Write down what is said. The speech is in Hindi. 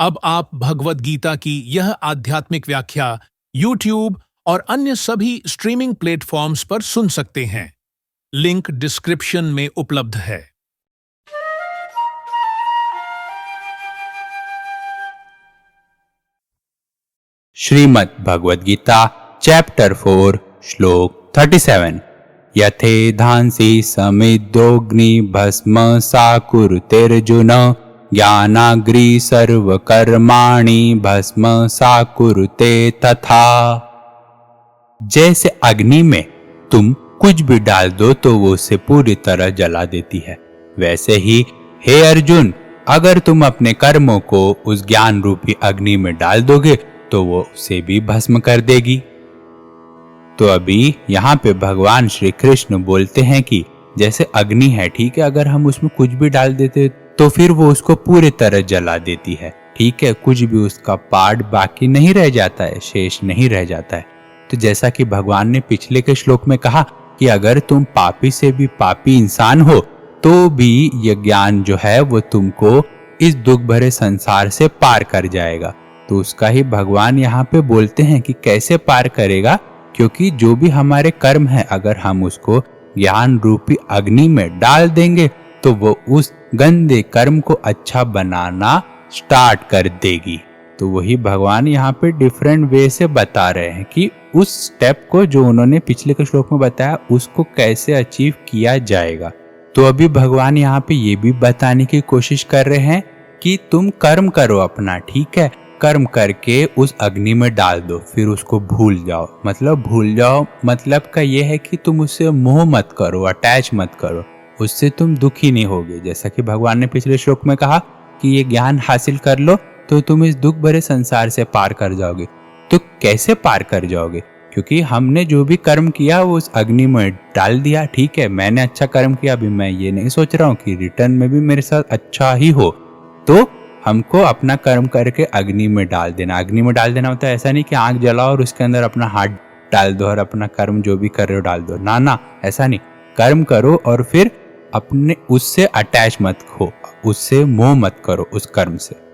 अब आप भगवद गीता की यह आध्यात्मिक व्याख्या YouTube और अन्य सभी स्ट्रीमिंग प्लेटफॉर्म्स पर सुन सकते हैं। लिंक डिस्क्रिप्शन में उपलब्ध है। श्रीमद् भगवद गीता चैप्टर 4 श्लोक 37 यथेधांसि समिद्धोऽग्नि भस्म साकुरुतेर्जुन ज्ञानाग्नि सर्वकर्माणि भस्म साकुरुते तथा। जैसे अग्नि में तुम कुछ भी डाल दो तो वो उसे पूरी तरह जला देती है, वैसे ही हे अर्जुन, अगर तुम अपने कर्मों को उस ज्ञान रूपी अग्नि में डाल दोगे तो वो उसे भी भस्म कर देगी। तो अभी यहाँ पे भगवान श्री कृष्ण बोलते हैं कि जैसे अग्नि है, ठीक है, अगर हम उसमें कुछ भी डाल देते तो फिर वो उसको पूरी तरह जला देती है, ठीक है, कुछ भी उसका पार्ट बाकी नहीं रह जाता है, शेष नहीं रह जाता है। तो जैसा कि भगवान ने पिछले के श्लोक में कहा कि अगर तुम पापी से भी पापी इंसान हो तो भी यह ज्ञान जो है वो तुमको इस दुख भरे संसार से पार कर जाएगा। तो उसका ही भगवान यहाँ पे बोलते हैं कि कैसे पार करेगा, क्योंकि जो भी हमारे कर्म है अगर हम उसको ज्ञान रूपी अग्नि में डाल देंगे तो वो उस गंदे कर्म को अच्छा बनाना स्टार्ट कर देगी। तो वही भगवान यहाँ पे डिफरेंट वे से बता रहे हैं कि उस स्टेप को जो उन्होंने पिछले के श्लोक में बताया उसको कैसे अचीव किया जाएगा। तो अभी भगवान यहाँ पे ये भी बताने की कोशिश कर रहे हैं कि तुम कर्म करो अपना, ठीक है, कर्म करके उस अग्नि में डाल दो, फिर उसको भूल जाओ। मतलब का ये है कि तुम उससे मोह मत करो, अटैच मत करो, उससे तुम दुखी नहीं होगे। जैसा कि भगवान ने पिछले श्लोक में कहा कि ये ज्ञान हासिल कर लो तो तुम इस दुख भरे संसार से पार कर जाओगे। तो कैसे पार कर जाओगे? क्योंकि हमने जो भी कर्म किया वो उस अग्नि में डाल दिया, ठीक है, मैंने अच्छा कर्म किया, अभी मैं ये नहीं सोच रहा हूँ कि रिटर्न में भी मेरे साथ अच्छा ही हो, तो हमको अपना कर्म करके अग्नि में डाल देना। अग्नि में डाल देना होता है ऐसा नहीं कि आग जलाओ और उसके अंदर अपना हाथ डाल दो और अपना कर्म जो भी कर रहे हो डाल दो, ना, ऐसा नहीं। कर्म करो और फिर अपने उससे अटैच मत हो, उससे मोह मत करो उस कर्म से।